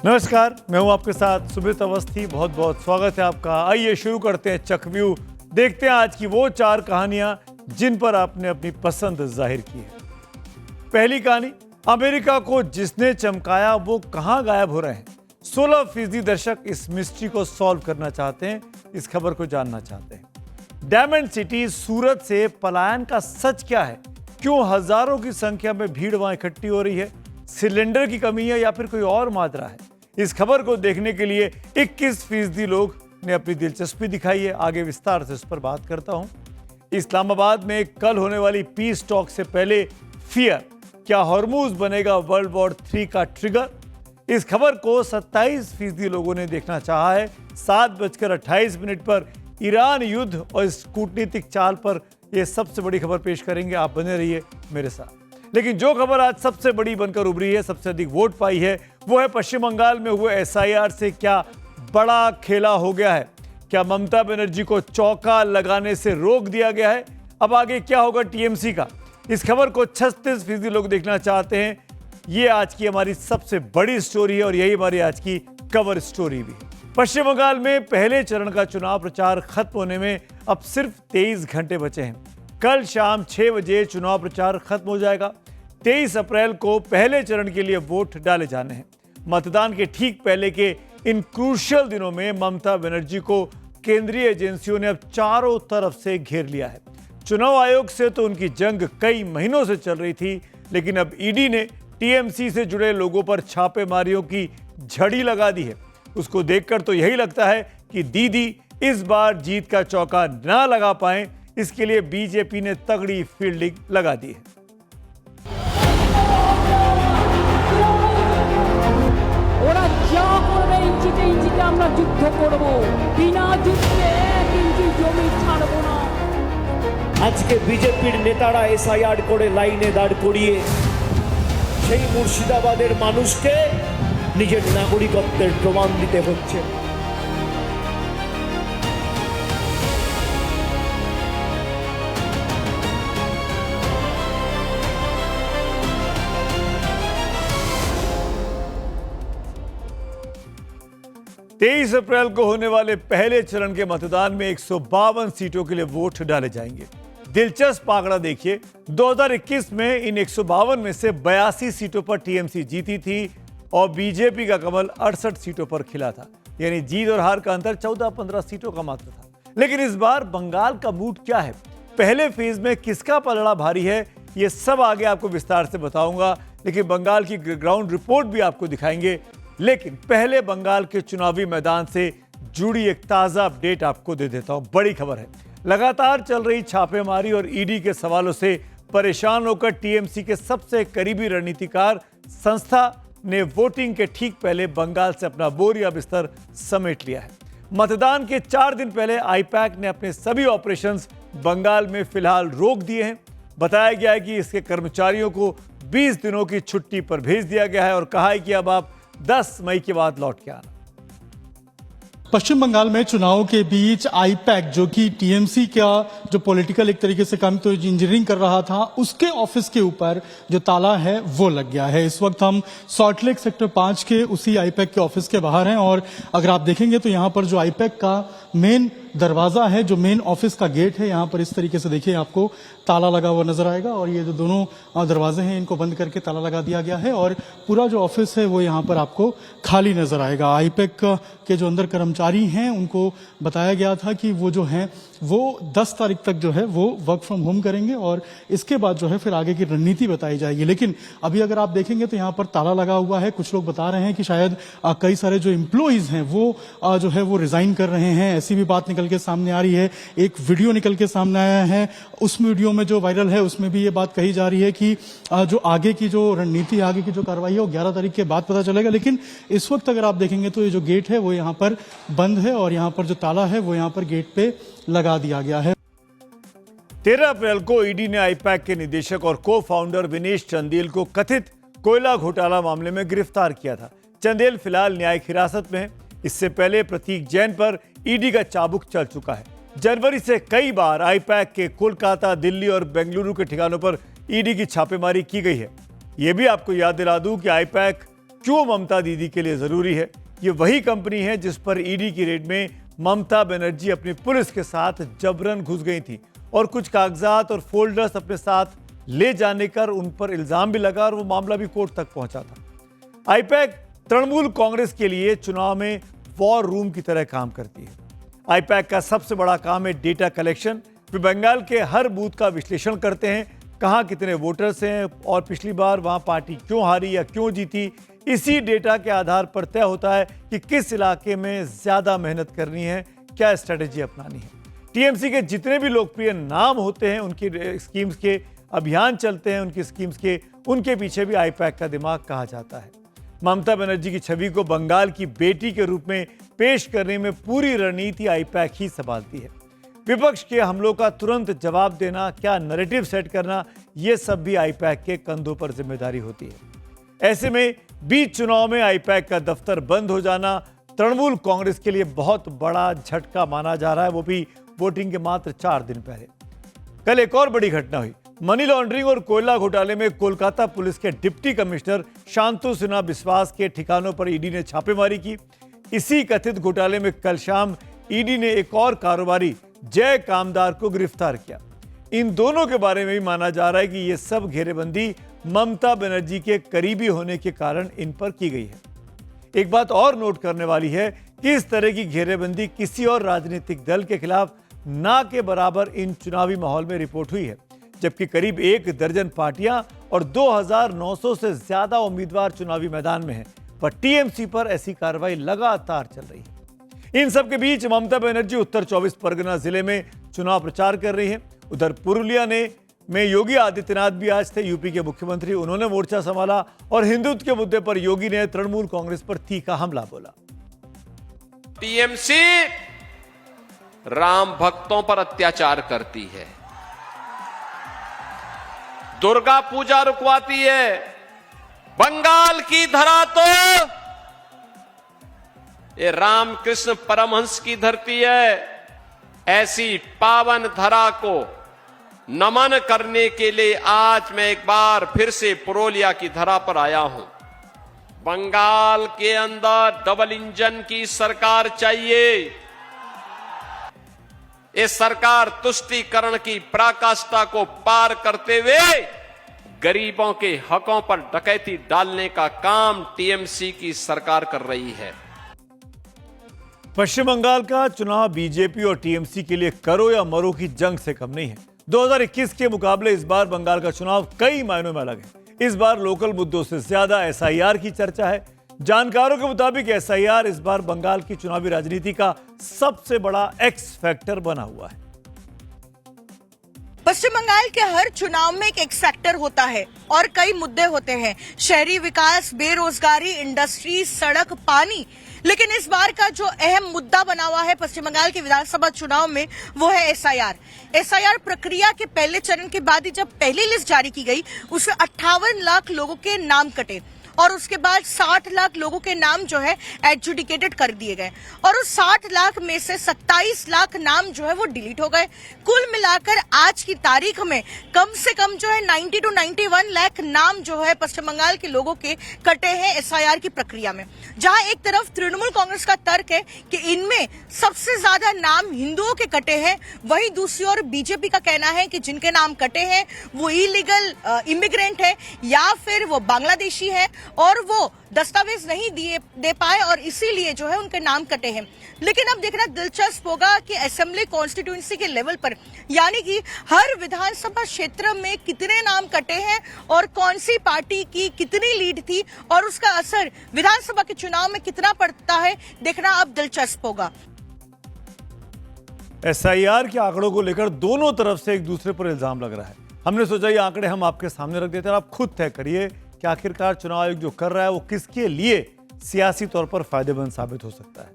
नमस्कार, मैं हूं आपके साथ सुमित अवस्थी। बहुत बहुत स्वागत है आपका। आइए शुरू करते हैं चकव्यूह। देखते हैं आज की वो 4 कहानियां जिन पर आपने अपनी पसंद जाहिर की है। पहली कहानी, अमेरिका को जिसने चमकाया वो कहां गायब हो रहे हैं। 16% दर्शक इस मिस्ट्री को सॉल्व करना चाहते हैं, इस खबर को जानना चाहते हैं। डायमंड सिटी सूरत से पलायन का सच क्या है? क्यों हजारों की संख्या में भीड़ वहां इकट्ठी हो रही है? सिलेंडर की कमी है या फिर कोई और माजरा है? इस खबर को देखने के लिए 21% लोग ने अपनी दिलचस्पी दिखाई है। आगे विस्तार से उस पर बात करता हूं। इस्लामाबाद में कल होने वाली पीस टॉक से पहले फियर, क्या हॉर्मूज बनेगा वर्ल्ड वॉर 3 का ट्रिगर? इस खबर को 27% लोगों ने देखना चाहा है। 7:28 पर ईरान युद्ध और इस कूटनीतिक चाल पर यह सबसे बड़ी खबर पेश करेंगे। आप बने रहिए मेरे साथ। लेकिन जो खबर आज सबसे बड़ी बनकर उभरी है, सबसे अधिक वोट पाई है, वो है पश्चिम बंगाल में हुए SIR से क्या बड़ा खेला हो गया है? क्या ममता बनर्जी को चौका लगाने से रोक दिया गया है? अब आगे क्या होगा TMC का? इस खबर को 36% लोग देखना चाहते हैं। ये आज की हमारी सबसे बड़ी स्टोरी है और यही हमारी आज की कवर स्टोरी भी है। पश्चिम बंगाल में पहले चरण का चुनाव प्रचार खत्म होने में अब सिर्फ 23 घंटे बचे हैं। कल शाम 6 बजे चुनाव प्रचार खत्म हो जाएगा। 23 अप्रैल को पहले चरण के लिए वोट डाले जाने हैं। मतदान के ठीक पहले के इन क्रूशियल दिनों में ममता बनर्जी को केंद्रीय एजेंसियों ने अब चारों तरफ से घेर लिया है। चुनाव आयोग से तो उनकी जंग कई महीनों से चल रही थी, लेकिन अब ईडी ने TMC से जुड़े लोगों पर छापेमारियों की झड़ी लगा दी है। उसको देखकर तो यही लगता है कि दीदी इस बार जीत का चौका ना लगा पाए, इसके लिए बीजेपी ने तगड़ी फील्डिंग लगा दी है। ওরা যা করবে ইঞ্চিতে ইঞ্চিতে আমরা যুদ্ধ করব, বিনা যুদ্ধে 1 ইঞ্চি জমি ছাড়ব না। আজকে বিজেপির নেতারা SIR করে লাইনে দাঁড় করিয়ে সেই মুর্শিদাবাদের মানুষকে নিজের নাগরিকত্বের প্রমাণ দিতে হচ্ছে। 23 अप्रैल को होने वाले पहले चरण के मतदान में 152 सीटों के लिए वोट डाले जाएंगे। दिलचस्प आंकड़ा देखिए, 2021 में इन 152 में से 82 सीटों पर TMC जीती थी और बीजेपी का कमल 68 सीटों पर खिला था। यानी जीत और हार का अंतर 14-15 सीटों का मात्र था। लेकिन इस बार बंगाल का मूड क्या है? पहले फेज में किसका पलड़ा भारी है? ये सब आगे आपको विस्तार से बताऊंगा, लेकिन बंगाल की ग्राउंड रिपोर्ट भी आपको दिखाएंगे। लेकिन पहले बंगाल के चुनावी मैदान से जुड़ी एक ताजा अपडेट आपको दे देता हूं। बड़ी खबर है। लगातार चल रही छापेमारी और ईडी के सवालों से परेशान होकर TMC के सबसे करीबी रणनीतिकार संस्था ने वोटिंग के ठीक पहले बंगाल से अपना बोरिया बिस्तर समेट लिया है। मतदान के 4 दिन पहले IPAC ने अपने सभी ऑपरेशंस बंगाल में फिलहाल रोक दिए हैं। बताया गया है कि इसके कर्मचारियों को 20 दिनों की छुट्टी पर भेज दिया गया है और कहा है कि अब आप 10 मई के बाद लौट के आना। पश्चिम बंगाल में चुनाव के बीच IPAC, जो कि TMC का जो पॉलिटिकल एक तरीके से काम तो इंजीनियरिंग कर रहा था, उसके ऑफिस के ऊपर जो ताला है वो लग गया है। इस वक्त हम सॉल्टलेक सेक्टर 5 के उसी IPAC के ऑफिस के बाहर हैं और अगर आप देखेंगे तो यहाँ पर जो IPAC का मेन दरवाजा है, जो मेन ऑफिस का गेट है, यहाँ पर इस तरीके से देखिए आपको ताला लगा हुआ नजर आएगा और ये जो दोनों दरवाजे हैं इनको बंद करके ताला लगा दिया गया है और पूरा जो ऑफिस है वो यहाँ पर आपको खाली नजर आएगा। IPAC के जो अंदर कर्मचारी हैं उनको बताया गया था कि वो जो हैं वो 10 तारीख तक जो है वो वर्क फ्रॉम होम करेंगे और इसके बाद जो है फिर आगे की रणनीति बताई जाएगी। लेकिन अभी अगर आप देखेंगे तो यहाँ पर ताला लगा हुआ है। कुछ लोग बता रहे हैं कि शायद कई सारे जो एम्प्लॉइज हैं वो जो है वो रिजाइन कर रहे हैं, ऐसी भी बात निकल के सामने आ रही है। एक वीडियो निकल के सामने आया है, उस वीडियो में जो वायरल है उसमें भी ये बात कही जा रही है कि जो आगे की जो रणनीति, आगे की जो कार्रवाई है वो 11 तारीख के बाद पता चलेगा। लेकिन इस वक्त अगर आप देखेंगे तो ये जो गेट है वो यहाँ पर बंद है और यहाँ पर जो ताला है वो यहाँ पर गेट पे लगा दिया गया है। 13 अप्रैल को ईडी ने IPAC के निदेशक और को फाउंडर विनेश चंदेल को कथित कोयला घोटाला मामले में गिरफ्तार किया था। चंदेल फिलहाल न्यायिक हिरासत में है। इससे पहले प्रतीक जैन पर ईडी का चाबुक चल चुका है। जनवरी से कई बार IPAC के कोलकाता, दिल्ली और बेंगलुरु के ठिकानों पर ईडी की छापेमारी की गई है। यह भी आपको याद दिला दूं कि IPAC क्यों ममता दीदी के लिए जरूरी है। ये वही कंपनी है जिस पर ईडी की रेड में ममता बनर्जी अपनी पुलिस के साथ जबरन घुस गई थी और कुछ कागजात और फोल्डर्स अपने साथ ले जाने कर उन पर इल्जाम भी लगा और वो मामला भी कोर्ट तक पहुंचा था। आईपैक तृणमूल कांग्रेस के लिए चुनाव में वॉर रूम की तरह काम करती है। आईपैक का सबसे बड़ा काम है डेटा कलेक्शन। वे बंगाल के हर बूथ का विश्लेषण करते हैं, कहां कितने वोटर्स हैं और पिछली बार वहां पार्टी क्यों हारी या क्यों जीती। इसी डेटा के आधार पर तय होता है कि किस इलाके में ज्यादा मेहनत करनी है, क्या स्ट्रेटेजी अपनानी है। टीएमसी के जितने भी लोकप्रिय नाम होते हैं, उनकी स्कीम्स के अभियान चलते हैं, उनकी स्कीम्स के उनके पीछे भी आईपैक का दिमाग कहा जाता है। ममता बनर्जी की छवि को बंगाल की बेटी के रूप में पेश करने में पूरी रणनीति आईपैक ही संभालती है। विपक्ष के हमलों का तुरंत जवाब देना, क्या नैरेटिव सेट करना, यह सब भी आईपैक के कंधों पर जिम्मेदारी होती है। ऐसे में बीच चुनाव में आईपैक का दफ्तर बंद हो जाना तृणमूल कांग्रेस के लिए बहुत बड़ा झटका माना जा रहा है, वो भी वोटिंग के मात्र 4 दिन पहले। कल एक और बड़ी घटना हुई। मनी लॉन्ड्रिंग और कोयला घोटाले में कोलकाता पुलिस के डिप्टी कमिश्नर शांतु सिन्हा बिस्वास के ठिकानों पर ईडी ने छापेमारी की। इसी कथित घोटाले में कल शाम ईडी ने एक और कारोबारी जय कामदार को गिरफ्तार किया। इन दोनों के बारे में भी माना जा रहा है कि यह सब घेरेबंदी ममता बनर्जी के करीबी होने के कारण इन पर की गई है। एक बात और नोट करने वाली है कि इस तरह की घेरेबंदी किसी और राजनीतिक दल के खिलाफ ना के बराबर इन चुनावी माहौल में रिपोर्ट हुई है, जबकि करीब 1 दर्जन पार्टियां और 2900 से ज्यादा उम्मीदवार चुनावी मैदान में हैं, पर टीएमसी पर ऐसी कार्रवाई लगातार चल रही है। इन सब के बीच ममता बनर्जी उत्तर 24 परगना जिले में चुनाव प्रचार कर रही है। उधर पुरुलिया में योगी आदित्यनाथ भी आज थे, यूपी के मुख्यमंत्री। उन्होंने मोर्चा संभाला और हिंदुत्व के मुद्दे पर योगी ने तृणमूल कांग्रेस पर तीखा हमला बोला। टीएमसी राम भक्तों पर अत्याचार करती है, दुर्गा पूजा रुकवाती है। बंगाल की धरा तो ये रामकृष्ण परमहंस की धरती है। ऐसी पावन धरा को नमन करने के लिए आज मैं एक बार फिर से पुरुलिया की धरा पर आया हूं। बंगाल के अंदर डबल इंजन की सरकार चाहिए। ये सरकार तुष्टीकरण की पराकाष्ठा को पार करते हुए गरीबों के हकों पर डकैती डालने का काम टीएमसी की सरकार कर रही है। पश्चिम बंगाल का चुनाव बीजेपी और टीएमसी के लिए करो या मरो की जंग से कम नहीं है। 2021 के मुकाबले इस बार बंगाल का चुनाव कई मायनों में अलग है। इस बार लोकल मुद्दों से ज्यादा एसआईआर की चर्चा है। जानकारों के मुताबिक एसआईआर इस बार बंगाल की चुनावी राजनीति का सबसे बड़ा एक्स फैक्टर बना हुआ है। पश्चिम बंगाल के हर चुनाव में एक एक्स फैक्टर होता है और कई मुद्दे होते हैं, शहरी विकास, बेरोजगारी, इंडस्ट्री, सड़क, पानी। लेकिन इस बार का जो अहम मुद्दा बना हुआ है पश्चिम बंगाल के विधानसभा चुनाव में, वो है एसआईआर। एसआईआर प्रक्रिया के पहले चरण के बाद ही जब पहली लिस्ट जारी की गई, उसमें 58 लाख लोगों के नाम कटे और उसके बाद 60 लाख लोगों के नाम जो है एडजुडिकेटेड कर दिए गए और उस 60 लाख में से 27 लाख नाम जो है वो डिलीट हो गए। कुल मिलाकर आज की तारीख में कम से कम जो है 90 to 91 लाख नाम जो है पश्चिम बंगाल के लोगों के कटे हैं एसआईआर की प्रक्रिया में। जहां एक तरफ तृणमूल कांग्रेस का तर्क है कि इनमें सबसे ज्यादा नाम हिंदुओं के कटे हैं, वहीं दूसरी ओर बीजेपी का कहना है कि जिनके नाम कटे हैं वो इलीगल इमिग्रेंट है या फिर वो बांग्लादेशी है और वो दस्तावेज नहीं दे पाए और इसीलिए जो है उनके नाम कटे हैं। लेकिन अब देखना दिलचस्प होगा कि असेंबली कॉन्स्टिट्यूएंसी के लेवल पर, यानी कि हर विधानसभा क्षेत्र में कितने नाम कटे हैं और कौन सी पार्टी की कितनी लीड थी और उसका असर विधानसभा के चुनाव में कितना पड़ता है, देखना अब दिलचस्प होगा। एसआईआर के आंकड़ों को लेकर दोनों तरफ से एक दूसरे पर इल्जाम लग रहा है। हमने सोचा ये आंकड़े हम आपके सामने रख देते हैं, आप खुद तय करिए कि आखिरकार चुनाव आयोग जो कर रहा है वो किसके लिए सियासी तौर पर फायदेमंद साबित हो सकता है।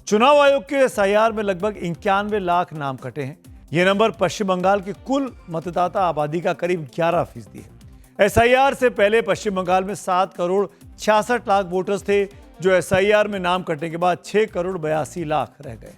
चुनाव आयोग के एसआईआर में लगभग 91 लाख नाम कटे हैं। यह नंबर पश्चिम बंगाल की कुल मतदाता आबादी का करीब 11% है। एसआईआर से पहले पश्चिम बंगाल में 7 करोड़ 66 लाख वोटर्स थे, जो एसआईआर में नाम कटने के बाद 6 करोड़ 82 लाख रह गए।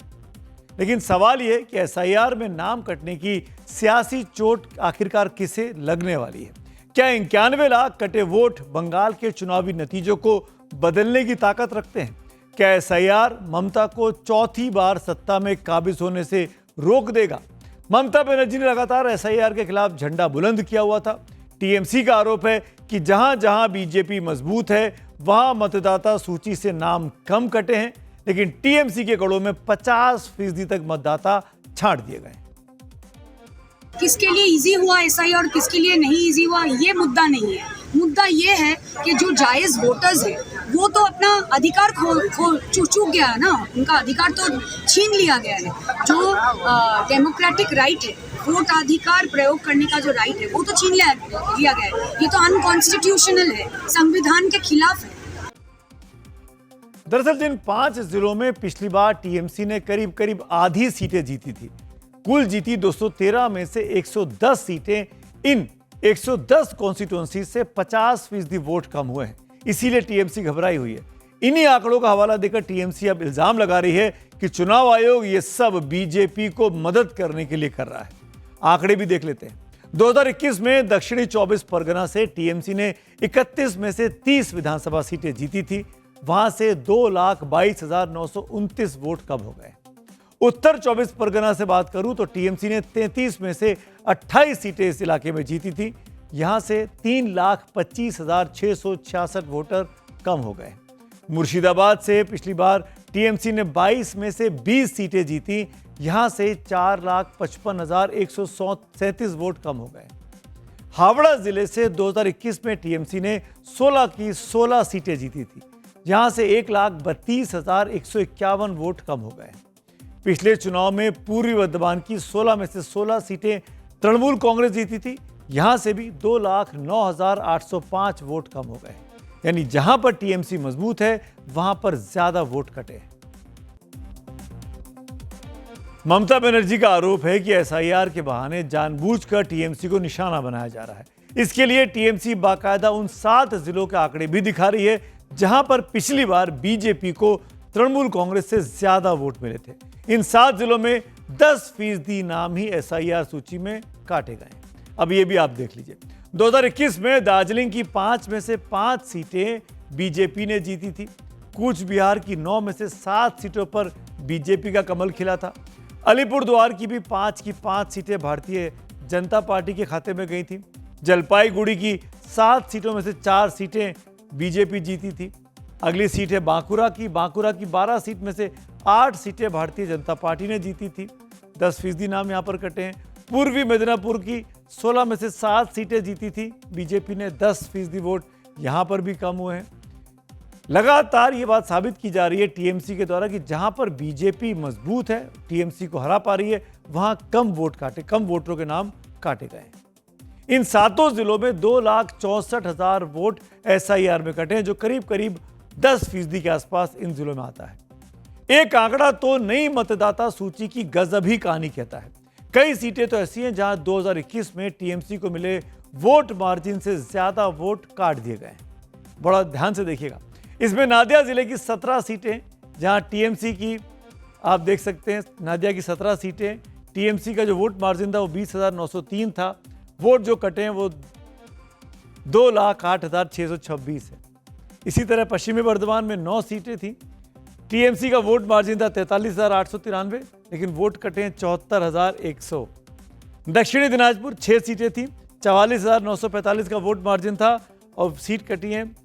लेकिन सवाल यह कि एसआईआर में नाम कटने की सियासी चोट आखिरकार किसे लगने वाली है। क्या 91 लाख कटे वोट बंगाल के चुनावी नतीजों को बदलने की ताकत रखते हैं? क्या एसआईआर ममता को चौथी बार सत्ता में काबिज होने से रोक देगा? ममता बनर्जी ने लगातार एसआईआर के खिलाफ झंडा बुलंद किया हुआ था। टीएमसी का आरोप है कि जहां जहां बीजेपी मजबूत है वहां मतदाता सूची से नाम कम कटे हैं, लेकिन टीएमसी के गढ़ों में 50% तक मतदाता छांट दिए गए। किसके लिए इजी हुआ एसआई और किसके लिए नहीं इजी हुआ, ये मुद्दा नहीं है। मुद्दा ये है कि जो जायज वोटर्स है वो तो अपना अधिकार चूक गया है ना, उनका अधिकार तो छीन लिया गया है। जो डेमोक्रेटिक राइट है, वोट अधिकार प्रयोग करने का जो राइट है वो तो छीन लिया गया है। ये तो अनकॉन्स्टिट्यूशनल है, संविधान के खिलाफ है। दरअसल जिन 5 जिलों में पिछली बार टीएमसी ने करीब करीब आधी सीटें जीती थी, कुल जीती 213 में से 110 सीटें, इन 110 कॉन्स्टिट्यूएंसी से 50% वोट कम हुए हैं। इसीलिए टीएमसी घबराई हुई है। इन्हीं आंकड़ों का हवाला देकर टीएमसी अब इल्जाम लगा रही है कि चुनाव आयोग ये सब बीजेपी को मदद करने के लिए कर रहा है। आंकड़े भी देख लेते हैं। 2021 में दक्षिणी 24 परगना से टीएमसी ने 31 में से 30 विधानसभा सीटें जीती थी। वहां से 2,22,929 वोट कम हो गए। उत्तर 24 परगना से बात करूं तो टीएमसी ने 33 में से 28 सीटें इस इलाके में जीती थी। यहां से 3,25,666 वोटर कम हो गए। मुर्शिदाबाद से पिछली बार टीएमसी ने 22 में से 20 सीटें जीती। यहां से 4,55,137 वोट कम हो गए। हावड़ा जिले से 2021 में टीएमसी ने 16 की 16 सीटें जीती थी। यहां से 1,32,151 वोट कम हो गए। पिछले चुनाव में पूर्वी वर्धमान की 16 में से 16 सीटें तृणमूल कांग्रेस जीती थी। यहां से भी 2,09,805 वोट कम हो गए। यानी जहां पर टीएमसी मजबूत है वहां पर ज्यादा वोट कटे हैं। ममता बनर्जी का आरोप है कि एसआईआर के बहाने जानबूझकर टीएमसी को निशाना बनाया जा रहा है। इसके लिए टीएमसी बाकायदा उन 7 जिलों के आंकड़े भी दिखा रही है जहां पर पिछली बार बीजेपी को तृणमूल कांग्रेस से ज्यादा वोट मिले थे। इन 7 जिलों में 10% नाम ही एसआईआर सूची में काटे गए। अब ये भी आप देख लीजिए। 2021 में दार्जिलिंग की 5 में से 5 सीटें बीजेपी ने जीती थी। कूच बिहार की 9 में से 7 सीटों पर बीजेपी का कमल खिला था। अलीपुरद्वार की भी 5 की 5 सीटें भारतीय जनता पार्टी के खाते में गई थी। जलपाईगुड़ी की 7 सीटों में से 4 सीटें बीजेपी जीती थी। अगली सीट है बांकुरा की 12 सीट में से 8 सीटें भारतीय जनता पार्टी ने जीती थी। 10% नाम यहां पर कटे हैं। पूर्वी मिदनापुर की 16 में से 7 सीटें जीती थी बीजेपी ने। 10% वोट यहां पर भी कम हुए हैं। लगातार ये बात साबित की जा रही है टीएमसी के द्वारा कि जहां पर बीजेपी मजबूत है, टीएमसी को हरा पा रही है, वहां कम वोटरों के नाम काटे गए। इन 7 जिलों में 2,64,000 वोट एसआईआर में कटे हैं, जो करीब करीब 10% के आसपास इन जिलों में आता है। एक आंकड़ा तो नई मतदाता सूची की गजबी कहानी कहता है। कई सीटें तो ऐसी हैं जहां 2021 में टीएमसी को मिले वोट मार्जिन से ज्यादा वोट काट दिए गए। बड़ा ध्यान से देखिएगा। इसमें नादिया जिले की 17 सीटें जहां टीएमसी की, आप देख सकते हैं, नादिया की 17 सीटें, टीएमसी का जो वोट मार्जिन था वो 20,903 था। वोट जो कटे हैं वो 2,08,626 है। इसी तरह पश्चिमी बर्धमान में 9 सीटें थी। टीएमसी का वोट मार्जिन था 43,893, लेकिन वोट कटे हैं 74,100। दक्षिणी दिनाजपुर 6 सीटें थी, 44,945 का वोट मार्जिन था और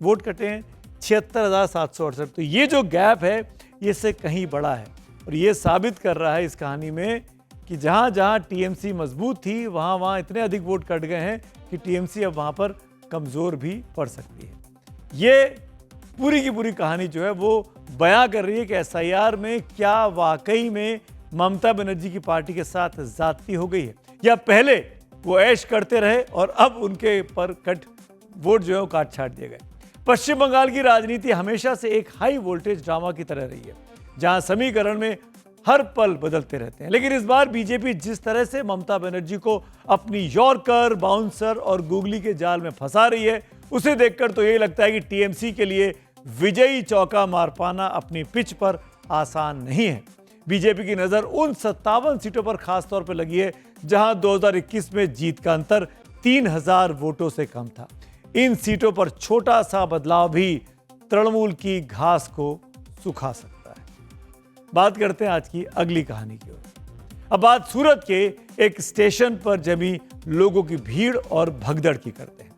वोट कटे हैं 76,768। तो ये जो गैप है ये इससे कहीं बड़ा है और ये साबित कर रहा है इस कहानी में कि जहां जहां टीएमसी मजबूत थी वहां इतने अधिक वोट कट गए हैं कि टीएमसी अब वहां पर कमजोर भी पड़ सकती है। ये पूरी की पूरी कहानी जो है वो बयां कर रही है कि एसआईआर में क्या वाकई में ममता बनर्जी की पार्टी के साथ ज्यादती हो गई है, या पहले वो ऐश करते रहे और अब उनके पर वोट जो है वो काट छाट दिए गए। पश्चिम बंगाल की राजनीति हमेशा से एक हाई वोल्टेज ड्रामा की तरह रही है, जहां समीकरण में हर पल बदलते रहते हैं। लेकिन इस बार बीजेपी जिस तरह से ममता बनर्जी को अपनी यॉर्कर, बाउंसर और गूगली के जाल में फंसा रही है, उसे देखकर तो ये लगता है कि टीएमसी के लिए विजयी चौका मार पाना अपनी पिच पर आसान नहीं है। बीजेपी की नजर उन 57 सीटों पर खासतौर पर लगी है जहां 2021 में जीत का अंतर 3,000 वोटों से कम था। इन सीटों पर छोटा सा बदलाव भी तृणमूल की घास को सुखा सकता है। बात करते हैं आज की अगली कहानी की ओर। अब बात सूरत के एक स्टेशन पर जमी लोगों की भीड़ और भगदड़ की करते हैं।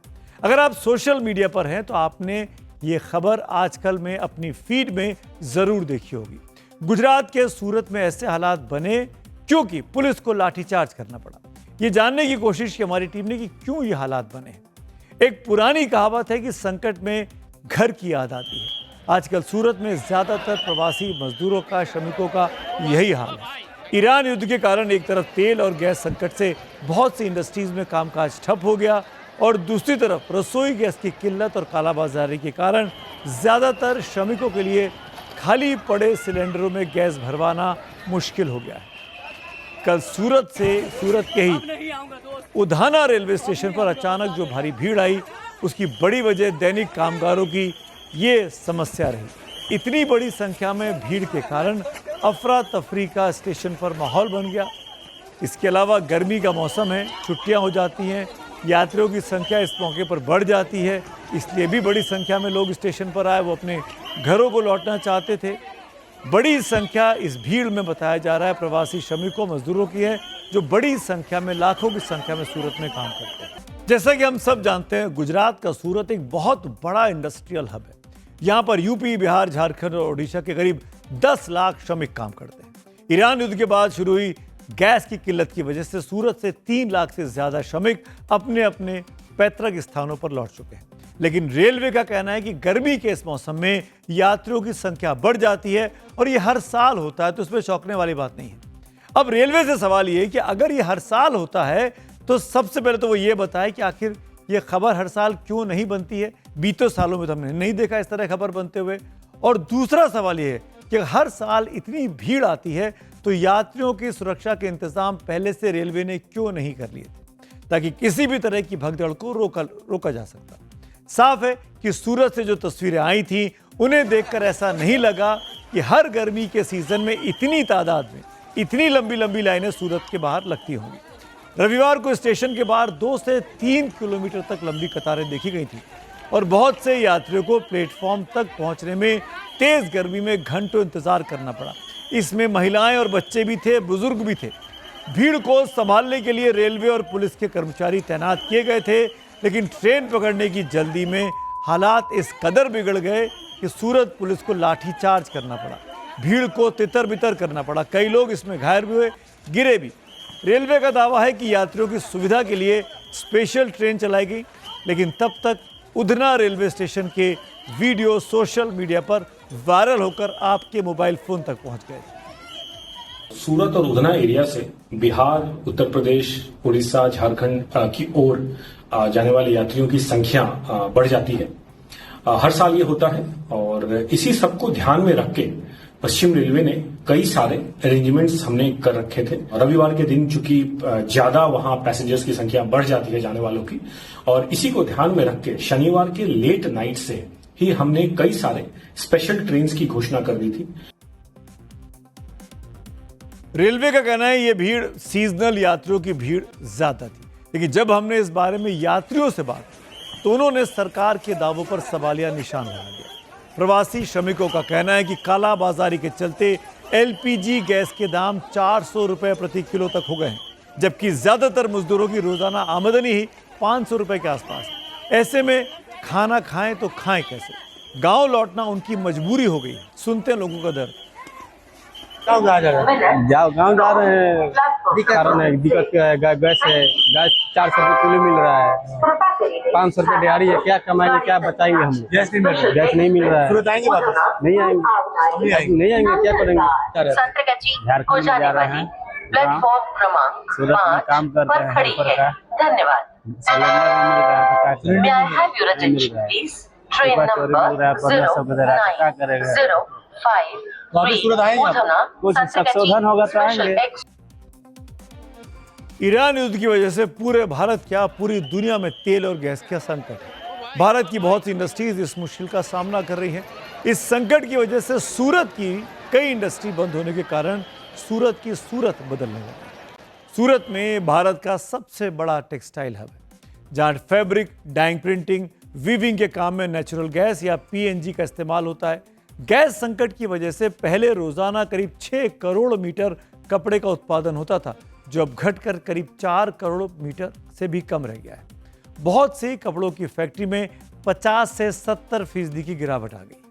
अगर आप सोशल मीडिया पर हैं तो आपने ये खबर आजकल में अपनी फीड में जरूर देखी होगी। गुजरात के सूरत में ऐसे हालात बने क्योंकि पुलिस को लाठीचार्ज करना पड़ा। ये जानने की कोशिश की हमारी टीम ने कि क्यों ये हालात बने। एक पुरानी कहावत है कि संकट में घर की याद आती है। आजकल सूरत में ज्यादातर प्रवासी मजदूरों का, श्रमिकों का यही हाल है। ईरान युद्ध के कारण एक तरफ तेल और गैस संकट से बहुत सी इंडस्ट्रीज में कामकाज ठप हो गया और दूसरी तरफ रसोई गैस की किल्लत और कालाबाजारी के कारण ज्यादातर श्रमिकों के लिए खाली पड़े सिलेंडरों में गैस भरवाना मुश्किल हो गया है। कल सूरत के ही उधाना रेलवे स्टेशन पर अचानक जो भारी भीड़ आई, उसकी बड़ी वजह दैनिक कामगारों की ये समस्या रही। इतनी बड़ी संख्या में भीड़ के कारण अफरा तफरी का स्टेशन पर माहौल बन गया। इसके अलावा गर्मी का मौसम है, छुट्टियां हो जाती हैं, यात्रियों की संख्या इस मौके पर बढ़ जाती है, इसलिए भी बड़ी संख्या में लोग स्टेशन पर आए। वो अपने घरों को लौटना चाहते थे। बड़ी संख्या इस भीड़ में बताया जा रहा है प्रवासी श्रमिकों, मजदूरों की है, जो बड़ी संख्या में, लाखों की संख्या में सूरत में काम करते हैं। जैसा कि हम सब जानते हैं, गुजरात का सूरत एक बहुत बड़ा इंडस्ट्रियल हब है। यहाँ पर यूपी, बिहार, झारखंड और ओडिशा के करीब 10 लाख श्रमिक काम करते हैं। ईरान युद्ध के बाद शुरू हुई गैस की किल्लत की वजह से सूरत से 3 लाख से ज्यादा श्रमिक अपने अपने पैतृक स्थानों पर लौट चुके हैं। लेकिन रेलवे का कहना है कि गर्मी के इस मौसम में यात्रियों की संख्या बढ़ जाती है और ये हर साल होता है, तो इसमें चौंकने वाली बात नहीं है। अब रेलवे से सवाल ये है कि अगर ये हर साल होता है तो सबसे पहले तो वो ये बताए कि आखिर ये खबर हर साल क्यों नहीं बनती है। बीते सालों में तो हमने नहीं देखा इस तरह खबर बनते हुए। और दूसरा सवाल ये है कि हर साल इतनी भीड़ आती है तो यात्रियों की सुरक्षा के इंतजाम पहले से रेलवे ने क्यों नहीं कर लिए थे, ताकि किसी भी तरह की भगदड़ को रोका जा सकता। साफ है कि सूरत से जो तस्वीरें आई थी उन्हें देखकर ऐसा नहीं लगा कि हर गर्मी के सीजन में इतनी तादाद में इतनी लंबी लंबी लाइनें सूरत के बाहर लगती होंगी। रविवार को स्टेशन के बाहर 2 से 3 किलोमीटर तक लंबी कतारें देखी गई थी और बहुत से यात्रियों को प्लेटफॉर्म तक पहुंचने में तेज गर्मी में घंटों इंतजार करना पड़ा। इसमें महिलाएं और बच्चे भी थे, बुजुर्ग भी थे। भीड़ को संभालने के लिए रेलवे और पुलिस के कर्मचारी तैनात किए गए थे, लेकिन ट्रेन पकड़ने की जल्दी में हालात इस कदर बिगड़ गए कि सूरत पुलिस को लाठीचार्ज करना पड़ा। भीड़ को तितर बितर करना पड़ा। कई लोग इसमें घायल भी हुए, गिरे भी। रेलवे का दावा है कि यात्रियों की सुविधा के लिए स्पेशल ट्रेन चलाई गई, लेकिन तब तक उधना रेलवे स्टेशन के वीडियो सोशल मीडिया पर वायरल होकर आपके मोबाइल फोन तक पहुंच गए। सूरत और उधना एरिया से बिहार, उत्तर प्रदेश, उड़ीसा, झारखंड की ओर जाने वाले यात्रियों की संख्या बढ़ जाती है। हर साल ये होता है और इसी सब को ध्यान में रख के पश्चिम रेलवे ने कई सारे अरेंजमेंट्स हमने कर रखे थे। रविवार के दिन चूंकि ज्यादा वहां पैसेंजर्स की संख्या बढ़ जाती है जाने वालों की, और इसी को ध्यान में रख के शनिवार के लेट नाइट से ही हमने कई सारे स्पेशल ट्रेन्स की घोषणा कर दी थी। रेलवे का कहना है ये भीड़ सीजनल यात्रियों की भीड़ ज्यादा थी, लेकिन जब हमने इस बारे में यात्रियों से बात तो उन्होंने सरकार के दावों पर सवालिया निशान लगा दिया। प्रवासी श्रमिकों का कहना है कि कालाबाजारी के चलते एलपीजी गैस के दाम 400 रुपए प्रति किलो तक हो गए हैं, जबकि ज्यादातर मजदूरों की रोजाना आमदनी ही 500 रुपए के आसपास है। ऐसे में खाना खाएं तो खाएं कैसे? गांव लौटना उनकी मजबूरी हो गई। सुनते हैं लोगों का दर्द। गाँव जा रहे हैं, कारण है दिक्कत क्या है, गैस है, गैस 400 रुपये किलो मिल रहा है, 500 रुपये दिहाड़ी है, क्या कमाएंगे, क्या बचाएंगे हम? गैस नहीं मिल रहा है। नहीं आएंगे क्या करेंगे? झारखंड में जा रहे हैं, सूरत में काम करते हैं, हेल्पर का सिलेंडर नहीं मिल रहा है, चोरी मिल रहा है, 1500 वगैरह, क्या करेगा? सूरत आएंगे, कुछ संशोधन होगा तो आएंगे। ईरान युद्ध की वजह से पूरे भारत क्या पूरी दुनिया में तेल और गैस का संकट है। भारत की बहुत सी इंडस्ट्रीज इस मुश्किल का सामना कर रही हैं। इस संकट की वजह से सूरत की कई इंडस्ट्री बंद होने के कारण सूरत की सूरत बदलने लगी। सूरत में भारत का सबसे बड़ा टेक्सटाइल हब है, जहां फैब्रिक, डाइंग प्रिंटिंग, वीविंग के काम में नेचुरल गैस या पीएनजी का इस्तेमाल होता है। गैस संकट की वजह से पहले रोजाना करीब 6 करोड़ मीटर कपड़े का उत्पादन होता था, जो अब घटकर करीब 4 करोड़ मीटर से भी कम रह गया है। बहुत सी कपड़ों की फैक्ट्री में 50 से 70% की गिरावट आ गई।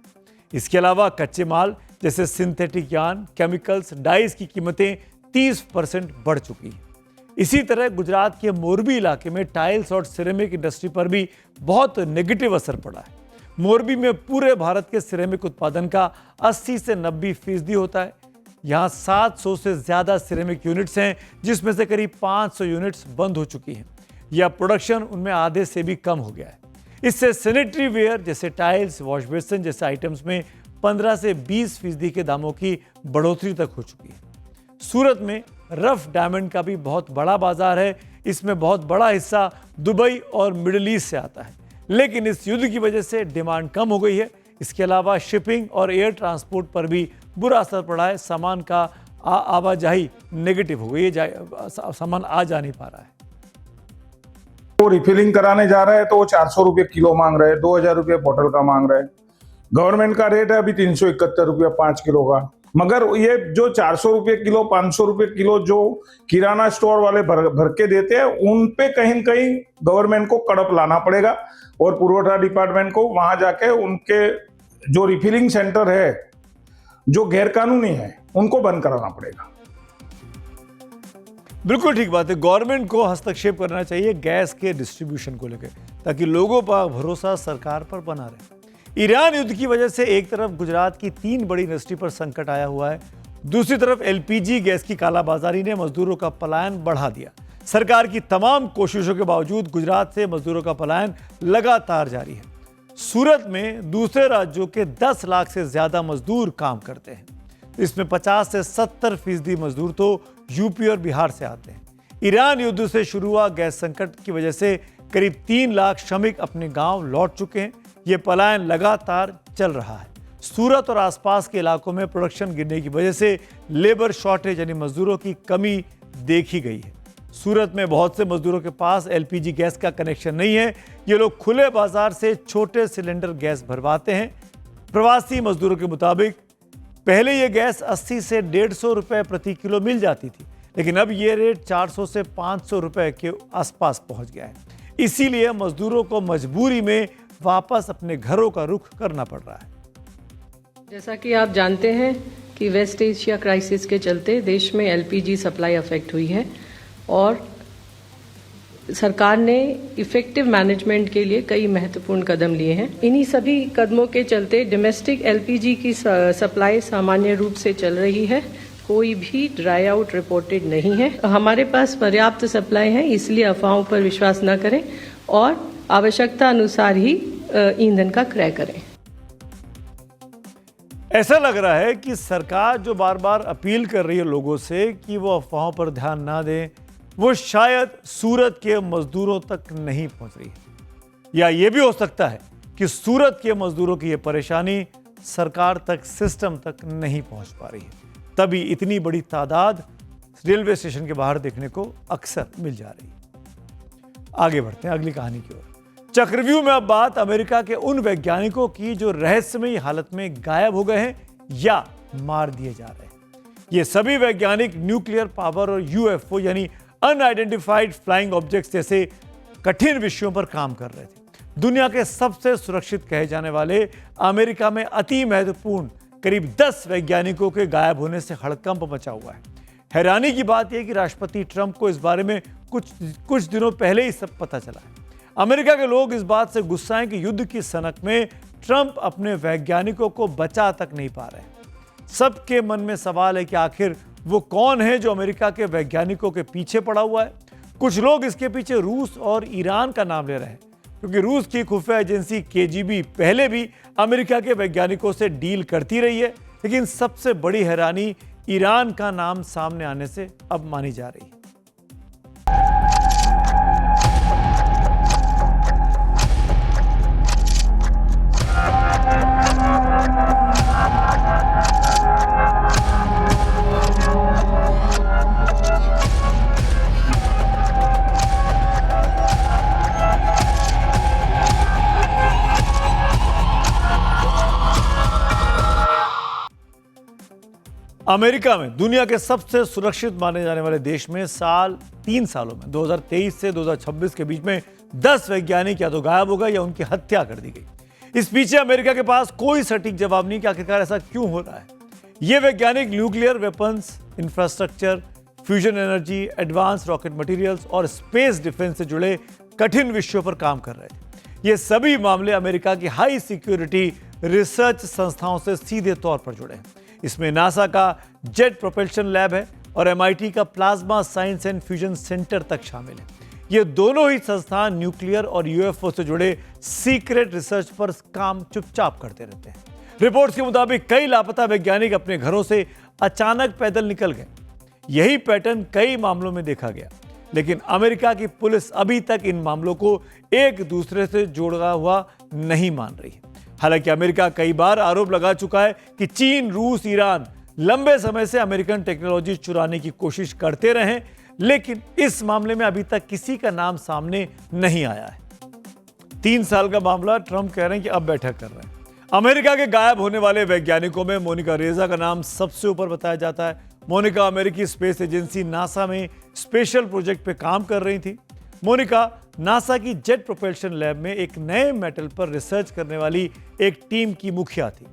इसके अलावा कच्चे माल जैसे सिंथेटिक यार्न, केमिकल्स, डाइज की कीमतें 30% बढ़ चुकी हैं। इसी तरह गुजरात के मोरबी इलाके में टाइल्स और सिरेमिक इंडस्ट्री पर भी बहुत नेगेटिव असर पड़ा है। मोरबी में पूरे भारत के सिरेमिक उत्पादन का 80 से 90% होता है। यहाँ 700 से ज्यादा सिरेमिक यूनिट्स हैं, जिसमें से करीब 500 यूनिट्स बंद हो चुकी हैं या प्रोडक्शन उनमें आधे से भी कम हो गया है। इससे सैनिटरी वेयर जैसे टाइल्स, वॉश बेसिन जैसे आइटम्स में 15 से 20% के दामों की बढ़ोतरी तक हो चुकी है। सूरत में रफ डायमंड का भी बहुत बड़ा बाजार है। इसमें बहुत बड़ा हिस्सा दुबई और मिडिल ईस्ट से आता है, लेकिन इस युद्ध की वजह से डिमांड कम हो गई है। इसके अलावा शिपिंग और एयर ट्रांसपोर्ट पर भी बुरा असर पड़ा है। सामान का आवाजाही नेगेटिव हो गई है, सामान आ जा नहीं पा रहा है। वो रिफिलिंग कराने जा रहा है तो वो 400 रुपये किलो मांग रहे हैं, 2000 रुपये बोतल का मांग रहे हैं। गवर्नमेंट का रेट है अभी 371 रुपये 5 किलो का। मगर ये जो 400 रुपये किलो, 500 रुपये किलो जो किराना स्टोर वाले भर के देते हैं, उन पे कहीं न कहीं गवर्नमेंट को कड़प लाना पड़ेगा और पुरवठा डिपार्टमेंट को वहां जाके उनके जो रिफिलिंग सेंटर है जो गैरकानूनी है उनको बंद कराना पड़ेगा। बिल्कुल ठीक बात है। गवर्नमेंट को हस्तक्षेप करना चाहिए गैस के डिस्ट्रीब्यूशन को लेकर, ताकि लोगों का भरोसा सरकार पर बना रहे। ईरान युद्ध की वजह से एक तरफ गुजरात की 3 बड़ी इंडस्ट्री पर संकट आया हुआ है, दूसरी तरफ एलपीजी गैस की कालाबाजारी ने मजदूरों का पलायन बढ़ा दिया। सरकार की तमाम कोशिशों के बावजूद गुजरात से मजदूरों का पलायन लगातार जारी है। सूरत में दूसरे राज्यों के 10 लाख से ज्यादा मजदूर काम करते हैं। इसमें 50 से 70% मजदूर तो यूपी और बिहार से आते हैं। ईरान युद्ध से शुरू हुआ गैस संकट की वजह से करीब 3 लाख श्रमिक अपने गांव लौट चुके हैं। ये पलायन लगातार चल रहा है। सूरत और आसपास के इलाकों में प्रोडक्शन गिरने की वजह से लेबर शॉर्टेज यानी मजदूरों की कमी देखी गई है। सूरत में बहुत से मजदूरों के पास एलपीजी गैस का कनेक्शन नहीं है। ये लोग खुले बाजार से छोटे सिलेंडर गैस भरवाते हैं। प्रवासी मजदूरों के मुताबिक पहले ये गैस 80 से 150 रुपए प्रति किलो मिल जाती थी, लेकिन अब ये रेट 400 से 500 रुपए के आसपास पहुंच गया है। इसीलिए मजदूरों को मजबूरी में वापस अपने घरों का रुख करना पड़ रहा है। जैसा कि आप जानते हैं कि वेस्ट एशिया क्राइसिस के चलते देश में एलपीजी सप्लाई अफेक्ट हुई है और सरकार ने इफेक्टिव मैनेजमेंट के लिए कई महत्वपूर्ण कदम लिए हैं। इन्हीं सभी कदमों के चलते डोमेस्टिक एलपीजी की सप्लाई सामान्य रूप से चल रही है। कोई भी ड्राई आउट रिपोर्टेड नहीं है। हमारे पास पर्याप्त सप्लाई है, इसलिए अफवाहों पर विश्वास न करें और आवश्यकता अनुसार ही ईंधन का क्रय करें। ऐसा लग रहा है कि सरकार जो बार बार अपील कर रही है लोगों से कि वो अफवाहों पर ध्यान ना दें, वो शायद सूरत के मजदूरों तक नहीं पहुंच रही है। या ये भी हो सकता है कि सूरत के मजदूरों की ये परेशानी सरकार तक, सिस्टम तक नहीं पहुंच पा रही है, तभी इतनी बड़ी तादाद रेलवे स्टेशन के बाहर देखने को अक्सर मिल जा रही है। आगे बढ़ते हैं अगली कहानी की ओर। चक्रव्यूह में अब बात अमेरिका के उन वैज्ञानिकों की जो रहस्यमयी हालत में गायब हो गए हैं या मार दिए जा रहे हैं। ये सभी वैज्ञानिक न्यूक्लियर पावर और यूएफओ यानी अनआइडेंटिफाइड फ्लाइंग ऑब्जेक्ट्स जैसे कठिन विषयों पर काम कर रहे थे। दुनिया के सबसे सुरक्षित कहे जाने वाले अमेरिका में अति महत्वपूर्ण करीब 10 वैज्ञानिकों के गायब होने से हड़कंप मचा हुआ है। हैरानी की बात यह कि राष्ट्रपति ट्रंप को इस बारे में कुछ दिनों पहले ही सब पता चला है। अमेरिका के लोग इस बात से गुस्सा हैं कि युद्ध की सनक में ट्रंप अपने वैज्ञानिकों को बचा तक नहीं पा रहे। सबके मन में सवाल है कि आखिर वो कौन है जो अमेरिका के वैज्ञानिकों के पीछे पड़ा हुआ है। कुछ लोग इसके पीछे रूस और ईरान का नाम ले रहे हैं, क्योंकि रूस की खुफिया एजेंसी केजीबी पहले भी अमेरिका के वैज्ञानिकों से डील करती रही है। लेकिन सबसे बड़ी हैरानी ईरान का नाम सामने आने से अब मानी जा रही है। अमेरिका में दुनिया के सबसे सुरक्षित माने जाने वाले देश में 3 सालों में 2023 से 2026 के बीच में 10 वैज्ञानिक या तो गायब हो गए या उनकी हत्या कर दी गई। इस पीछे अमेरिका के पास कोई सटीक जवाब नहीं कि आखिरकार ऐसा क्यों हो रहा है। ये वैज्ञानिक nuclear weapons, infrastructure, fusion energy, advance rocket materials और स्पेस डिफेंस से जुड़े कठिन विषयों पर काम कर रहे थे। ये सभी मामले अमेरिका की हाई सिक्योरिटी रिसर्च संस्थाओं से सीधे तौर पर जुड़े हैं। इसमें नासा का जेट प्रोपल्शन लैब है और MIT का plasma science and fusion centre तक शामिल है। ये दोनों ही संस्थान न्यूक्लियर और UFO से जुड़े सीक्रेट रिसर्च पर काम चुपचाप करते रहते हैं। रिपोर्ट्स के मुताबिक कई लापता वैज्ञानिक अपने घरों से अचानक पैदल निकल गए। यही पैटर्न कई मामलों में देखा गया, लेकिन अमेरिका की पुलिस अभी तक इन मामलों को एक दूसरे से जोड़ा हुआ नहीं मान रही है। हालांकि अमेरिका कई बार आरोप लगा चुका है कि चीन, रूस, ईरान लंबे समय से अमेरिकन टेक्नोलॉजी चुराने की कोशिश करते रहे, लेकिन इस मामले में अभी तक किसी का नाम सामने नहीं आया है। 3 साल का मामला, ट्रंप कह रहे हैं कि अब बैठक कर रहे हैं। अमेरिका के गायब होने वाले वैज्ञानिकों में मोनिका रेजा का नाम सबसे ऊपर बताया जाता है। मोनिका अमेरिकी स्पेस एजेंसी नासा में स्पेशल प्रोजेक्ट पे काम कर रही थी। मोनिका नासा की जेट प्रोपल्शन लैब में एक नए मेटल पर रिसर्च करने वाली एक टीम की मुखिया थी।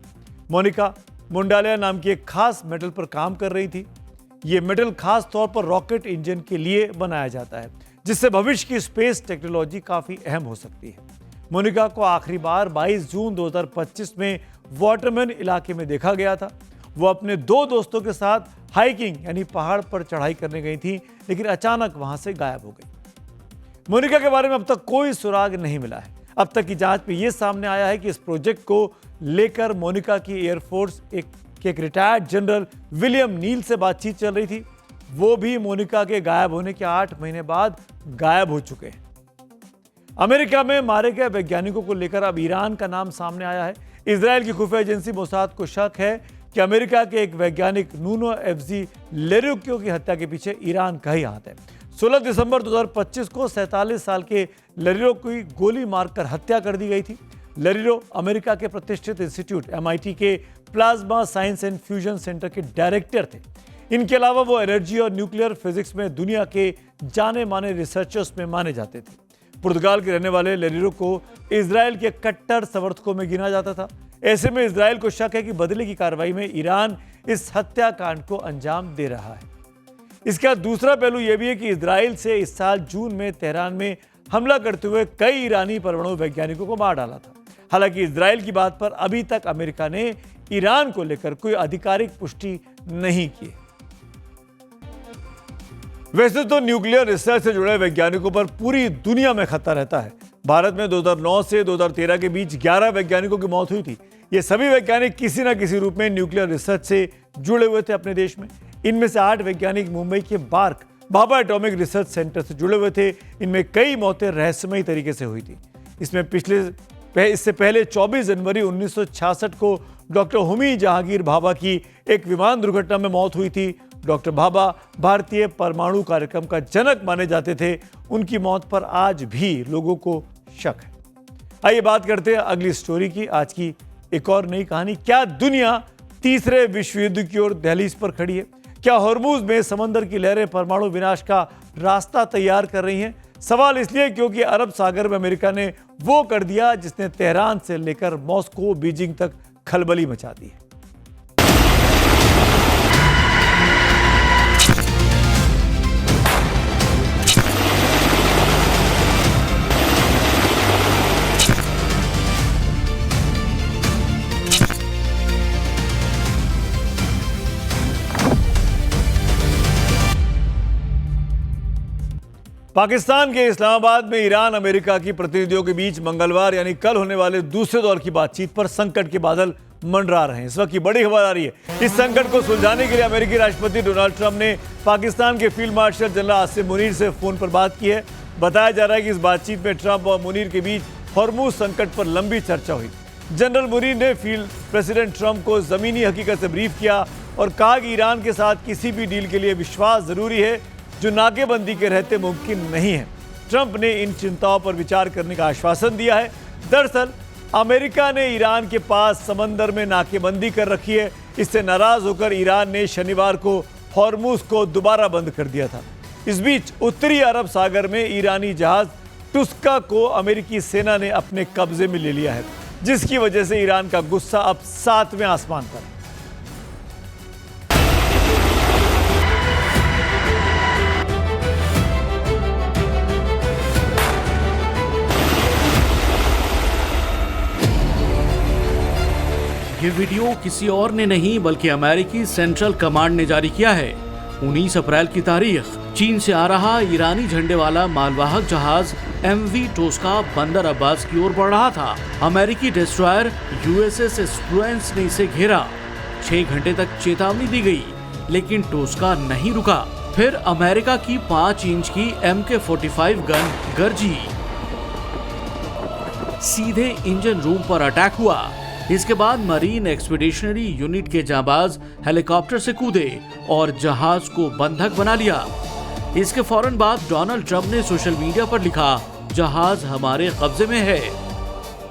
मोनिका मुंडालिया नाम की एक खास मेटल पर काम कर रही थी। यह मेटल खास तौर पर रॉकेट इंजन के लिए बनाया जाता है, जिससे भविष्य की स्पेस टेक्नोलॉजी काफी अहम हो सकती है। मोनिका को आखिरी बार 22 जून 2025 में वाटरमैन इलाके में देखा गया था। वो अपने 2 दोस्तों के साथ हाइकिंग यानी पहाड़ पर चढ़ाई करने गई थी, लेकिन अचानक वहां से गायब हो गई। मोनिका के बारे में अब तक कोई सुराग नहीं मिला है। अब तक की जांच में यह सामने आया है कि इस प्रोजेक्ट को लेकर मोनिका की एयरफोर्स एक रिटायर्ड जनरल विलियम नील से बातचीत चल रही थी। वो भी मोनिका के गायब होने के 8 महीने बाद गायब हो चुके हैं। अमेरिका में मारे गए वैज्ञानिकों को लेकर अब ईरान का नाम सामने आया है। इजराइल की खुफिया एजेंसी मोसाद को शक है कि अमेरिका के एक वैज्ञानिक नूनो एफजी लेरुक्यो की हत्या के पीछे ईरान का ही हाथ है। 16 दिसंबर 2025 को 47 साल के लेरिरो की गोली मारकर हत्या कर दी गई थी। लेरिरो अमेरिका के प्रतिष्ठित इंस्टीट्यूट MIT के plasma science and fusion centre के डायरेक्टर थे। इनके अलावा वो एनर्जी और न्यूक्लियर फिजिक्स में दुनिया के जाने माने रिसर्चर्स में माने जाते थे। पुर्तगाल के रहने वाले लेरिरो को इजराइल के कट्टर समर्थकों में गिना जाता था। ऐसे में इजराइल को शक है कि बदले की कार्रवाई में ईरान इस हत्याकांड को अंजाम दे रहा है। इसका दूसरा पहलू यह भी है कि इजराइल से इस साल जून में तेहरान में हमला करते हुए कई ईरानी परमाणु वैज्ञानिकों को मार डाला था। हालांकि इजराइल की बात पर अभी तक अमेरिका ने ईरान को लेकर कोई आधिकारिक पुष्टि नहीं की। वैसे तो न्यूक्लियर रिसर्च से जुड़े वैज्ञानिकों पर पूरी दुनिया में खतरा रहता है। भारत में 2009 से 2013 के बीच 11 वैज्ञानिकों की मौत हुई थी। ये सभी वैज्ञानिक किसी न किसी रूप में न्यूक्लियर रिसर्च से जुड़े हुए थे अपने देश में। इनमें से 8 वैज्ञानिक मुंबई के BARC Bhabha atomic research centre से जुड़े हुए थे। इनमें कई मौतें रहस्यमयी तरीके से हुई थी। इससे पहले 24 जनवरी 1966 को डॉक्टर होमी जहांगीर भाभा की एक विमान दुर्घटना में मौत हुई थी। डॉक्टर भाभा भारतीय परमाणु कार्यक्रम का जनक माने जाते थे। उनकी मौत पर आज भी लोगों को शक है। आइए बात करते हैं अगली स्टोरी की। आज की एक और नई कहानी। क्या दुनिया तीसरे विश्व युद्ध की ओर दहलीज पर खड़ी है? क्या हॉर्मुज में समंदर की लहरें परमाणु विनाश का रास्ता तैयार कर रही हैं? सवाल इसलिए क्योंकि अरब सागर में अमेरिका ने वो कर दिया जिसने तेहरान से लेकर मॉस्को, बीजिंग तक खलबली मचा दी है। पाकिस्तान के इस्लामाबाद में ईरान अमेरिका की प्रतिनिधियों के बीच मंगलवार यानी कल होने वाले दूसरे दौर की बातचीत पर संकट के बादल मंडरा रहे हैं। इस वक्त की बड़ी खबर आ रही है। इस संकट को सुलझाने के लिए अमेरिकी राष्ट्रपति डोनाल्ड ट्रंप ने पाकिस्तान के field marshal general Asim Munir से फोन पर बात की है। बताया जा रहा है कि इस बातचीत में ट्रंप और मुनीर के बीच हॉर्मुज संकट पर लंबी चर्चा हुई। जनरल मुनीर ने फील्ड प्रेसिडेंट ट्रंप को जमीनी हकीकत से ब्रीफ किया और कहा कि ईरान के साथ किसी भी डील के लिए विश्वास जरूरी है, जो नाकेबंदी के रहते मुमकिन नहीं है। ट्रंप ने इन चिंताओं पर विचार करने का आश्वासन दिया है। दरअसल अमेरिका ने ईरान के पास समंदर में नाकेबंदी कर रखी है। इससे नाराज होकर ईरान ने शनिवार को हॉर्मुज को दोबारा बंद कर दिया था। इस बीच उत्तरी अरब सागर में ईरानी जहाज टुस्का को अमेरिकी सेना ने अपने कब्जे में ले लिया है, जिसकी वजह से ईरान का गुस्सा अब 7वें आसमान पर है। ये वीडियो किसी और ने नहीं बल्कि अमेरिकी सेंट्रल कमांड ने जारी किया है। 19 अप्रैल की तारीख, चीन से आ रहा ईरानी झंडे वाला मालवाहक जहाज MV टोस्का बंदर अब्बास की ओर बढ़ रहा था। अमेरिकी डिस्ट्रॉयर USS स्प्रुएंस ने इसे घेरा। 6 घंटे तक चेतावनी दी गई, लेकिन टोस्का नहीं रुका। फिर अमेरिका की 5 इंच की MK-45 गन गरजी, सीधे इंजन रूम पर अटैक हुआ। इसके बाद मरीन एक्सपीडिशनरी यूनिट के जाबाज हेलीकॉप्टर से कूदे और जहाज को बंधक बना लिया। इसके फौरन बाद डोनाल्ड ट्रंप ने सोशल मीडिया पर लिखा, जहाज हमारे कब्जे में है।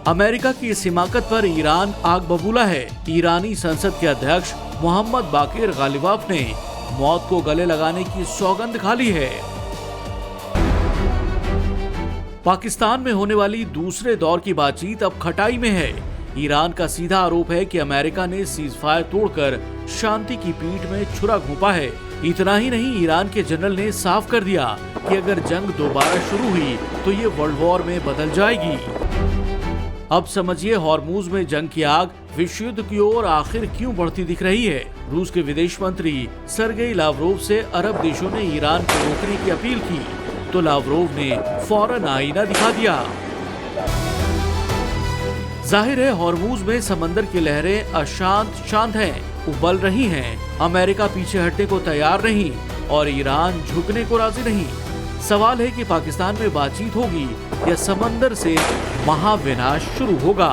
अमेरिका की इस हिमाकत पर ईरान आग बबूला है। ईरानी संसद के अध्यक्ष मोहम्मद बाकिर गालिबाफ ने मौत को गले लगाने की सौगंध खा ली है। पाकिस्तान में होने वाली दूसरे दौर की बातचीत अब खटाई में है। ईरान का सीधा आरोप है कि अमेरिका ने सीजफायर तोड़कर शांति की पीठ में छुरा घोंपा है। इतना ही नहीं, ईरान के जनरल ने साफ कर दिया कि अगर जंग दोबारा शुरू हुई तो ये वर्ल्ड वॉर में बदल जाएगी। अब समझिए हॉर्मुज में जंग की आग विश्व युद्ध की ओर आखिर क्यों बढ़ती दिख रही है। रूस के विदेश मंत्री सर्गेई लावरोव से अरब देशों ने ईरान को रोकने की अपील की, तो लावरोव ने फौरन आईना दिखा दिया। जाहिर है हॉर्मुज में समंदर की लहरें शांत हैं, उबल रही हैं। अमेरिका पीछे हटने को तैयार नहीं और ईरान झुकने को राजी नहीं। सवाल है कि पाकिस्तान में बातचीत होगी या समंदर से महाविनाश शुरू होगा।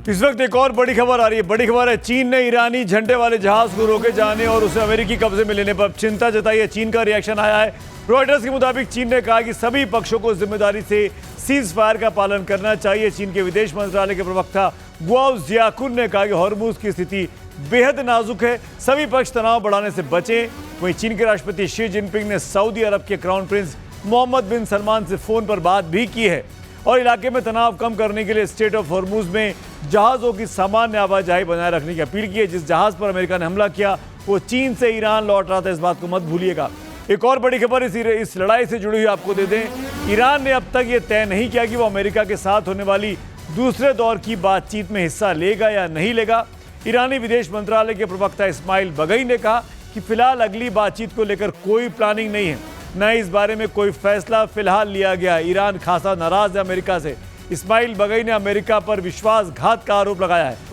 इस वक्त एक और बड़ी खबर आ रही है। बड़ी खबर है, चीन ने ईरानी झंडे वाले जहाज को रोके जाने और उसे अमेरिकी कब्जे में लेने पर चिंता जताई है। चीन का रिएक्शन आया है। रॉयटर्स के मुताबिक चीन ने कहा कि सभी पक्षों को जिम्मेदारी से सीज फायर का पालन करना चाहिए। चीन के विदेश मंत्रालय के प्रवक्ता गुआओ जियाकुन ने कहा कि हॉर्मुज की स्थिति बेहद नाजुक है, सभी पक्ष तनाव बढ़ाने से बचें। वहीं चीन के राष्ट्रपति शी जिनपिंग ने सऊदी अरब के क्राउन प्रिंस मोहम्मद बिन सलमान से फोन पर बात भी की है और इलाके में तनाव कम करने के लिए स्टेट ऑफ हॉर्मुज में जहाज़ों की सामान्य आवाजाही बनाए रखने की अपील की है। जिस जहाज पर अमेरिका ने हमला किया वो चीन से ईरान लौट रहा था, इस बात को मत भूलिएगा। एक और बड़ी खबर इस लड़ाई से जुड़ी हुई आपको दे दें। ईरान ने अब तक ये तय नहीं किया कि वो अमेरिका के साथ होने वाली दूसरे दौर की बातचीत में हिस्सा लेगा या नहीं लेगा। ईरानी विदेश मंत्रालय के प्रवक्ता इस्माइल बगई ने कहा कि फिलहाल अगली बातचीत को लेकर कोई प्लानिंग नहीं है, न इस बारे में कोई फैसला फिलहाल लिया गया। ईरान खासा नाराज है अमेरिका से। इस्माइल बगई ने अमेरिका पर विश्वासघात का आरोप लगाया है।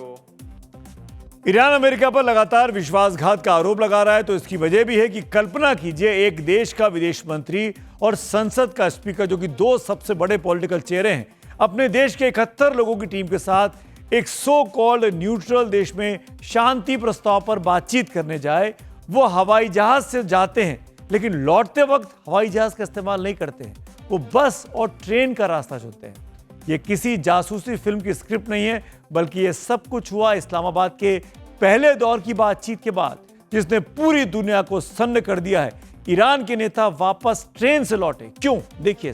ईरान अमेरिका पर लगातार विश्वासघात का आरोप लगा रहा है, तो इसकी वजह भी है कि कल्पना कीजिए एक देश का विदेश मंत्री और संसद का स्पीकर, जो कि दो सबसे बड़े पॉलिटिकल चेहरे हैं, अपने देश के 71 लोगों की टीम के साथ एक सो कॉल्ड न्यूट्रल देश में शांति प्रस्ताव पर बातचीत करने जाए। वो हवाई जहाज से जाते हैं लेकिन लौटते वक्त हवाई जहाज का इस्तेमाल नहीं करते हैं, वो बस और ट्रेन का रास्ता चुनते हैं। ये किसी जासूसी फिल्म की स्क्रिप्ट नहीं है, बल्कि ये सब कुछ हुआ इस्लामाबाद के पहले दौर की बातचीत के बाद, जिसने पूरी दुनिया को सन्न कर दिया है। ईरान के नेता वापस ट्रेन से लौटे, क्यों? देखिए।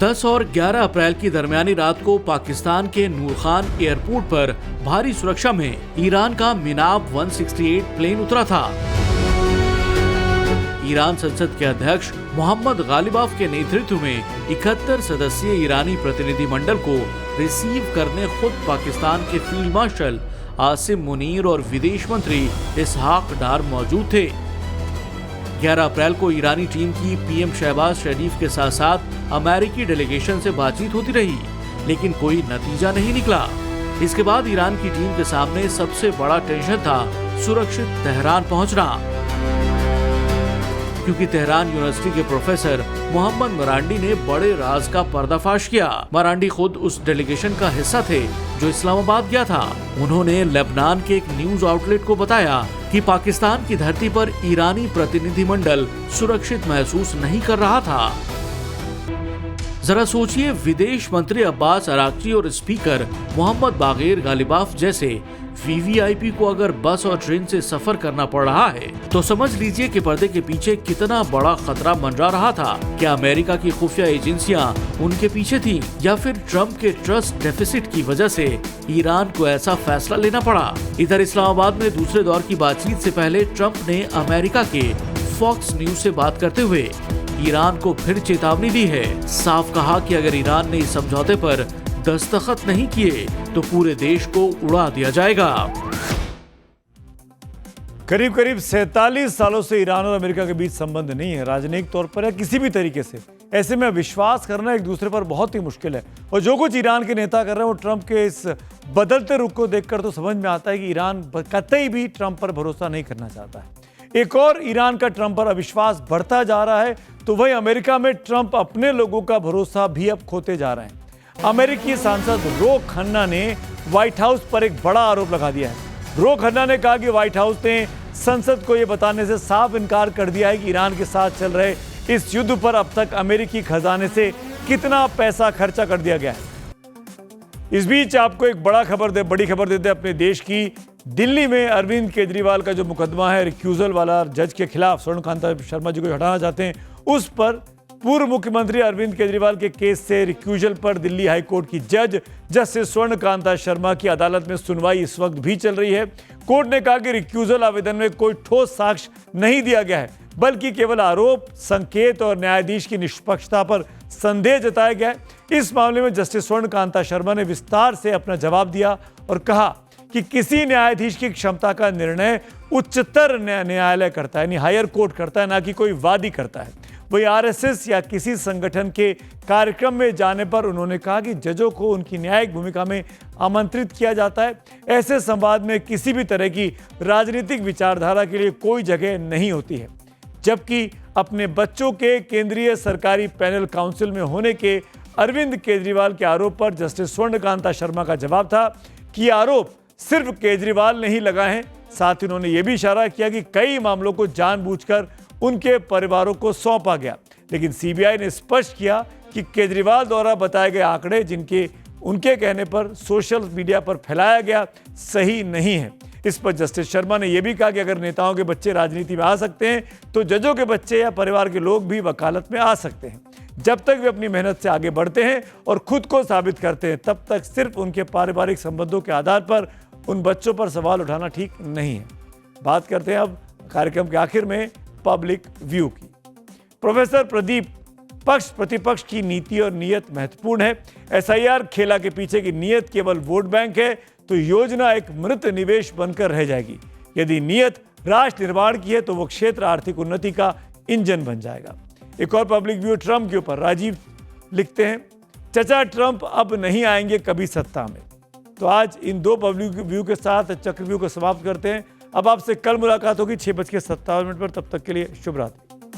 10 और 11 अप्रैल की दरमियानी रात को पाकिस्तान के नूर खान एयरपोर्ट पर भारी सुरक्षा में ईरान का मिनाब 168 प्लेन उतरा था। ईरान संसद के अध्यक्ष मोहम्मद गालिबाफ के नेतृत्व में 71 सदस्यीय ईरानी प्रतिनिधिमंडल को रिसीव करने खुद पाकिस्तान के फील्ड मार्शल आसिम मुनीर और विदेश मंत्री इसहाक डार मौजूद थे। 11 अप्रैल को ईरानी टीम की पीएम शहबाज शरीफ के साथ साथ अमेरिकी डेलीगेशन से बातचीत होती रही, लेकिन कोई नतीजा नहीं निकला। इसके बाद ईरान की टीम के सामने सबसे बड़ा टेंशन था सुरक्षित तेहरान पहुंचना। क्योंकि तेहरान यूनिवर्सिटी के प्रोफेसर मोहम्मद मरांडी ने बड़े राज का पर्दाफाश किया। मरांडी खुद उस डेलीगेशन का हिस्सा थे जो इस्लामाबाद गया था। उन्होंने लेबनान के एक न्यूज आउटलेट को बताया कि पाकिस्तान की धरती पर ईरानी प्रतिनिधिमंडल सुरक्षित महसूस नहीं कर रहा था। जरा सोचिए, विदेश मंत्री अब्बास अराक्ची और स्पीकर मोहम्मद बागेर गालिबाफ जैसे वीवीआईपी को अगर बस और ट्रेन से सफर करना पड़ रहा है तो समझ लीजिए कि पर्दे के पीछे कितना बड़ा खतरा मंडरा रहा था। क्या अमेरिका की खुफिया एजेंसियां उनके पीछे थी या फिर ट्रंप के ट्रस्ट डेफिसिट की वजह से ईरान को ऐसा फैसला लेना पड़ा? इधर इस्लामाबाद में दूसरे दौर की बातचीत से पहले ट्रंप ने अमेरिका के फॉक्स न्यूज से बात करते हुए ईरान को फिर चेतावनी दी है। साफ कहा कि अगर ईरान ने इस समझौते पर दस्तखत नहीं किए तो पूरे देश को उड़ा दिया जाएगा। करीब करीब 47 सालों से ईरान और अमेरिका के बीच संबंध नहीं है, राजनीतिक तौर पर या किसी भी तरीके से। ऐसे में विश्वास करना एक दूसरे पर बहुत ही मुश्किल है। और जो कुछ ईरान के नेता कर रहे हैं वो ट्रंप के इस बदलते रुख को देखकर तो समझ में आता है कि ईरान कतई भी ट्रंप पर भरोसा नहीं करना चाहता है। एक और ईरान का ट्रंप पर अविश्वास बढ़ता जा रहा है तो वही अमेरिका में ट्रंप अपने लोगों का भरोसा भी अब खोते जा रहे हैं। अमेरिकी सांसद रो खन्ना ने व्हाइट हाउस पर एक बड़ा आरोप लगा दिया है। रो खन्ना ने कहा कि व्हाइट हाउस ने संसद को यह बताने से साफ इनकार कर दिया है कि ईरान के साथ चल रहे इस युद्ध पर अब तक अमेरिकी खजाने से कितना पैसा खर्चा कर दिया गया है। इस बीच आपको एक बड़ी खबर देते हैं अपने देश की। दिल्ली में अरविंद केजरीवाल का जो मुकदमा है रिक्यूजल वाला जज के खिलाफ, स्वर्णकांता शर्मा जी को हटाना चाहते हैं, उस पर पूर्व मुख्यमंत्री अरविंद केजरीवाल के केस से रिक्यूजल पर दिल्ली हाईकोर्ट की जज जस्टिस स्वर्णकांता शर्मा की अदालत में सुनवाई इस वक्त भी चल रही है। कोर्ट ने कहा कि रिक्यूजल आवेदन में कोई ठोस साक्ष्य नहीं दिया गया है, बल्कि केवल आरोप, संकेत और न्यायाधीश की निष्पक्षता पर संदेह जताया गया है। इस मामले में जस्टिस स्वर्णकांता शर्मा ने विस्तार से अपना जवाब दिया और कहा कि किसी न्यायाधीश की क्षमता का निर्णय उच्चतर न्यायालय करता है, यानी हायर कोर्ट करता है, ना कि कोई वादी करता है। वही आरएसएस या किसी संगठन के कार्यक्रम में जाने पर उन्होंने कहा कि जजों को उनकी न्यायिक भूमिका में आमंत्रित किया जाता है। ऐसे संवाद में किसी भी तरह की राजनीतिक विचारधारा के लिए कोई जगह नहीं होती है। जबकि अपने बच्चों के केंद्रीय सरकारी पैनल काउंसिल में होने के अरविंद केजरीवाल के आरोप पर जस्टिस स्वर्णकांता शर्मा का जवाब था कि आरोप सिर्फ केजरीवाल ने ही लगाए हैं। साथ ही उन्होंने ये भी इशारा किया कि कई मामलों को जानबूझकर उनके परिवारों को सौंपा गया, लेकिन सीबीआई ने स्पष्ट किया कि केजरीवाल द्वारा बताए गए आंकड़े जिनके उनके कहने पर सोशल मीडिया पर फैलाया गया सही नहीं है। इस पर जस्टिस शर्मा ने यह भी कहा कि अगर नेताओं के बच्चे राजनीति में आ सकते हैं तो जजों के बच्चे या परिवार के लोग भी वकालत में आ सकते हैं। जब तक वे अपनी मेहनत से आगे बढ़ते हैं और खुद को साबित करते हैं, तब तक सिर्फ उनके पारिवारिक संबंधों के आधार पर उन बच्चों पर सवाल उठाना ठीक नहीं है। बात करते हैं अब कार्यक्रम के आखिर में पब्लिक व्यू की। प्रोफेसर प्रदीप, पक्ष प्रतिपक्ष की नीति और नीयत महत्वपूर्ण है। एसआईआर खेला के पीछे की नीयत केवल वोट बैंक है तो योजना एक मृत निवेश बनकर रह जाएगी। यदि नीयत राष्ट्र निर्माण की है तो वो क्षेत्र आर्थिक उन्नति का इंजन बन जाएगा। एक और पब्लिक व्यू ट्रंप के ऊपर। राजीव लिखते हैं, चचा ट्रंप अब नहीं आएंगे कभी सत्ता में। तो आज इन दो पब्लिक व्यू के साथ चक्रव्यूह को समाप्त करते हैं। अब आपसे कल मुलाकात होगी 6:57 पर। तब तक के लिए शुभ रात्रि।